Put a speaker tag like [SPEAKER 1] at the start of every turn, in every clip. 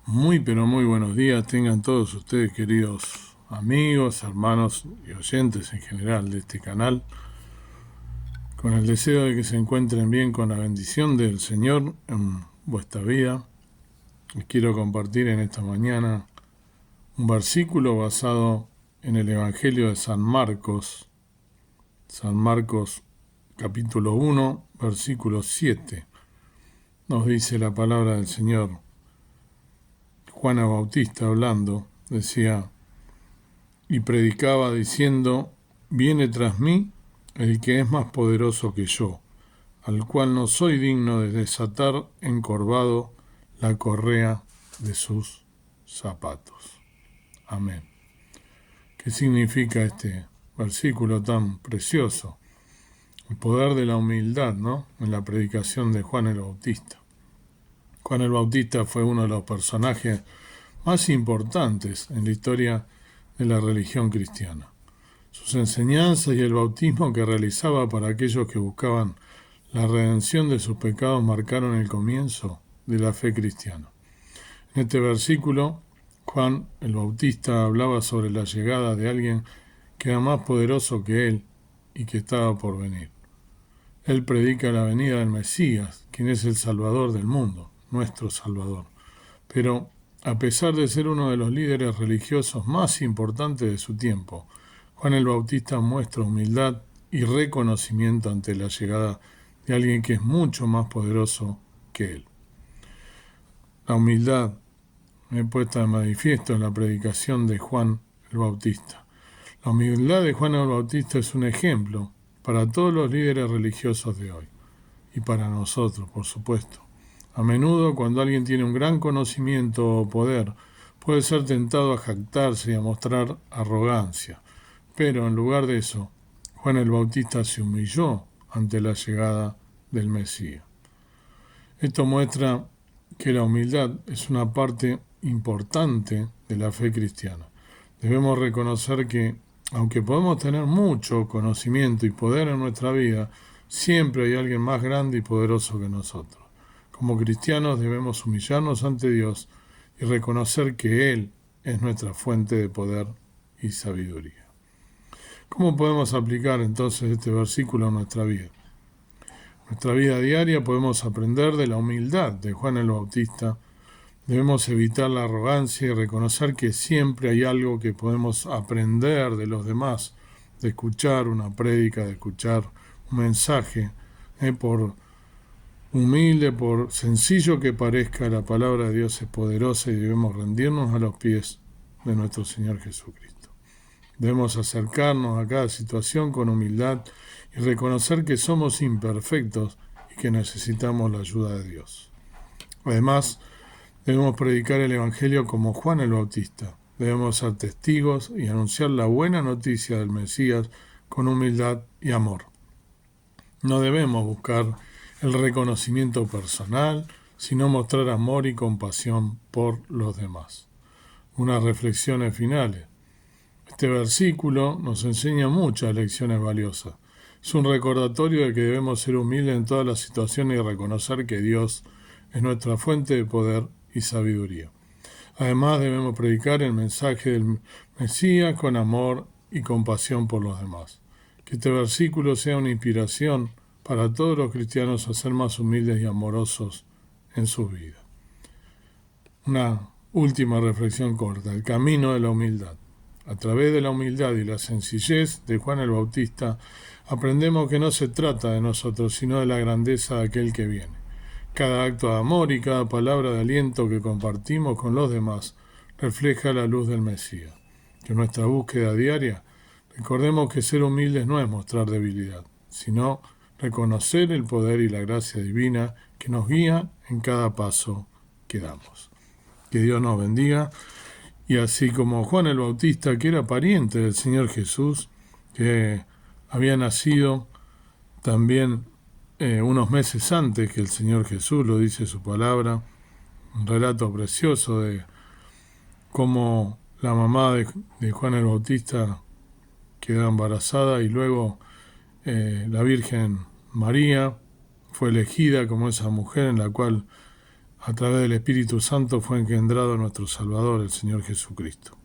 [SPEAKER 1] Muy, pero muy buenos días tengan todos ustedes, queridos amigos, hermanos y oyentes en general de este canal, con el deseo de que se encuentren bien con la bendición del Señor en vuestra vida. Les quiero compartir en esta mañana un versículo basado en el Evangelio de San Marcos capítulo 1, versículo 7. Nos dice la palabra del Señor. Juan el Bautista hablando decía: y predicaba diciendo: viene tras mí el que es más poderoso que yo, al cual no soy digno de desatar encorvado la correa de sus zapatos. Amén. ¿Qué significa este versículo tan precioso? El poder de la humildad, ¿no? En la predicación de Juan el Bautista. Juan el Bautista fue uno de los personajes más importantes en la historia de la religión cristiana. Sus enseñanzas y el bautismo que realizaba para aquellos que buscaban la redención de sus pecados marcaron el comienzo de la fe cristiana. En este versículo, Juan el Bautista hablaba sobre la llegada de alguien que era más poderoso que él y que estaba por venir. Él predica la venida del Mesías, quien es el Salvador del mundo, nuestro Salvador. Pero, a pesar de ser uno de los líderes religiosos más importantes de su tiempo, Juan el Bautista muestra humildad y reconocimiento ante la llegada de alguien que es mucho más poderoso que él. La humildad es puesta de manifiesto en la predicación de Juan el Bautista. La humildad de Juan el Bautista es un ejemplo para todos los líderes religiosos de hoy y para nosotros, por supuesto. A menudo, cuando alguien tiene un gran conocimiento o poder, puede ser tentado a jactarse y a mostrar arrogancia. Pero en lugar de eso, Juan el Bautista se humilló ante la llegada del Mesías. Esto muestra que la humildad es una parte importante de la fe cristiana. Debemos reconocer que, aunque podemos tener mucho conocimiento y poder en nuestra vida, siempre hay alguien más grande y poderoso que nosotros. Como cristianos debemos humillarnos ante Dios y reconocer que Él es nuestra fuente de poder y sabiduría. ¿Cómo podemos aplicar entonces este versículo a nuestra vida? En nuestra vida diaria podemos aprender de la humildad de Juan el Bautista. Debemos evitar la arrogancia y reconocer que siempre hay algo que podemos aprender de los demás, de escuchar una prédica, de escuchar un mensaje, por humilde, por sencillo que parezca, la palabra de Dios es poderosa y debemos rendirnos a los pies de nuestro Señor Jesucristo. Debemos acercarnos a cada situación con humildad y reconocer que somos imperfectos y que necesitamos la ayuda de Dios. Además, debemos predicar el Evangelio como Juan el Bautista. Debemos ser testigos y anunciar la buena noticia del Mesías con humildad y amor. No debemos buscar el reconocimiento personal, sino mostrar amor y compasión por los demás. Unas reflexiones finales. Este versículo nos enseña muchas lecciones valiosas. Es un recordatorio de que debemos ser humildes en todas las situaciones y reconocer que Dios es nuestra fuente de poder y sabiduría. Además, debemos predicar el mensaje del Mesías con amor y compasión por los demás. Que este versículo sea una inspiración para todos los cristianos a ser más humildes y amorosos en sus vidas. Una última reflexión corta: el camino de la humildad. A través de la humildad y la sencillez de Juan el Bautista, aprendemos que no se trata de nosotros, sino de la grandeza de aquel que viene. Cada acto de amor y cada palabra de aliento que compartimos con los demás refleja la luz del Mesías. Que en nuestra búsqueda diaria recordemos que ser humildes no es mostrar debilidad, sino reconocer el poder y la gracia divina que nos guía en cada paso que damos. Que Dios nos bendiga. Y así como Juan el Bautista, que era pariente del Señor Jesús, que había nacido también unos meses antes que el Señor Jesús, lo dice su palabra, un relato precioso de cómo la mamá de Juan el Bautista quedó embarazada y luego la Virgen María fue elegida como esa mujer en la cual a través del Espíritu Santo fue engendrado nuestro Salvador, el Señor Jesucristo.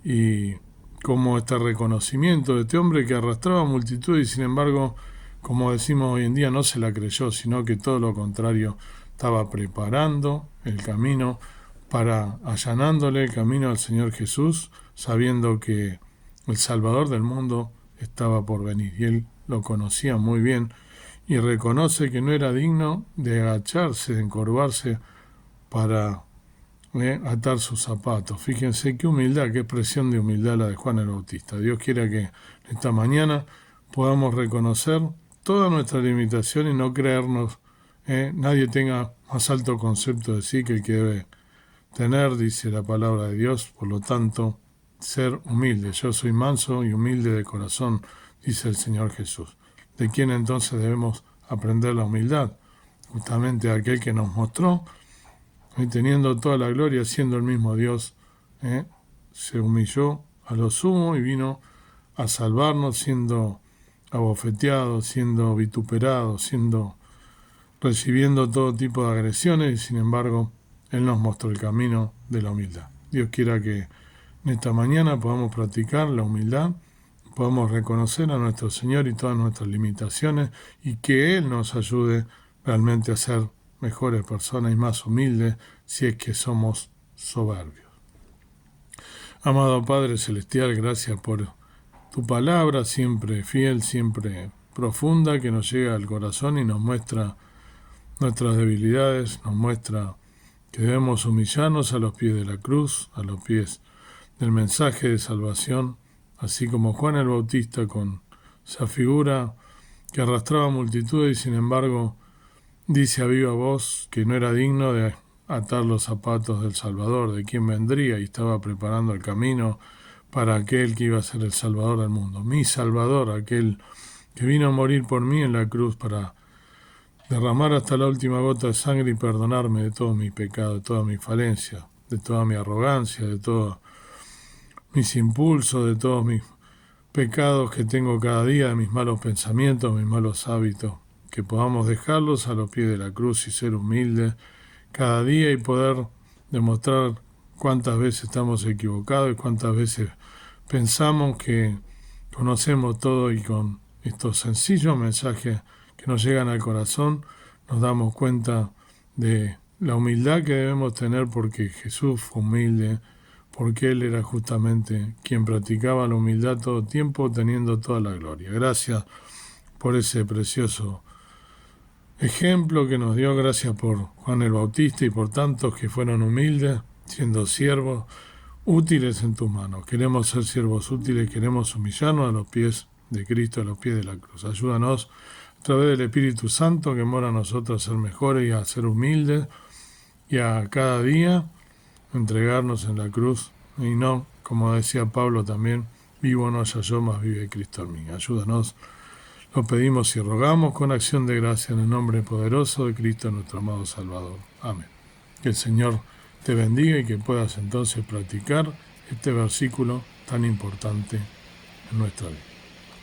[SPEAKER 1] Y como este reconocimiento de este hombre que arrastraba multitud y sin embargo, como decimos hoy en día, no se la creyó, sino que todo lo contrario, estaba preparando el camino allanándole el camino al Señor Jesús, sabiendo que el Salvador del mundo estaba por venir. Y él lo conocía muy bien y reconoce que no era digno de agacharse, de encorvarse para atar sus zapatos. Fíjense qué humildad, qué expresión de humildad la de Juan el Bautista. Dios quiera que esta mañana podamos reconocer toda nuestra limitación y no creernos, nadie tenga más alto concepto de sí que el que debe tener, dice la palabra de Dios. Por lo tanto, ser humilde. Yo soy manso y humilde de corazón, dice el Señor Jesús. ¿De quién entonces debemos aprender la humildad? Justamente aquel que nos mostró, teniendo toda la gloria, siendo el mismo Dios, se humilló a lo sumo y vino a salvarnos, siendo abofeteado, siendo vituperado, recibiendo todo tipo de agresiones, y sin embargo, Él nos mostró el camino de la humildad. Dios quiera que en esta mañana podamos practicar la humildad, podamos reconocer a nuestro Señor y todas nuestras limitaciones, y que Él nos ayude realmente a ser mejores personas y más humildes si es que somos soberbios. Amado Padre Celestial, gracias por tu palabra, siempre fiel, siempre profunda, que nos llega al corazón y nos muestra nuestras debilidades, nos muestra que debemos humillarnos a los pies de la cruz, a los pies del mensaje de salvación, así como Juan el Bautista con esa figura que arrastraba multitudes y sin embargo dice a viva voz que no era digno de atar los zapatos del Salvador, de quien vendría, y estaba preparando el camino para aquel que iba a ser el Salvador del mundo. Mi Salvador, aquel que vino a morir por mí en la cruz para derramar hasta la última gota de sangre y perdonarme de todos mis pecados, de toda mi falencia, de toda mi arrogancia, de todos mis impulsos, de todos mis pecados que tengo cada día, de mis malos pensamientos, mis malos hábitos, que podamos dejarlos a los pies de la cruz y ser humildes cada día y poder demostrar cuántas veces estamos equivocados y cuántas veces pensamos que conocemos todo, y con estos sencillos mensajes que nos llegan al corazón nos damos cuenta de la humildad que debemos tener, porque Jesús fue humilde, porque Él era justamente quien practicaba la humildad todo tiempo, teniendo toda la gloria. Gracias por ese precioso ejemplo que nos dio, gracias por Juan el Bautista y por tantos que fueron humildes, siendo siervos útiles en tus manos. Queremos ser siervos útiles, queremos humillarnos a los pies de Cristo, a los pies de la cruz. Ayúdanos a través del Espíritu Santo que mora en nosotros a ser mejores y a ser humildes y a cada día entregarnos en la cruz y no, como decía Pablo también, vivo no haya yo, mas vive Cristo en mí. Ayúdanos. Lo pedimos y rogamos con acción de gracia en el nombre poderoso de Cristo, nuestro amado Salvador. Amén. Que el Señor te bendiga y que puedas entonces practicar este versículo tan importante en nuestra vida.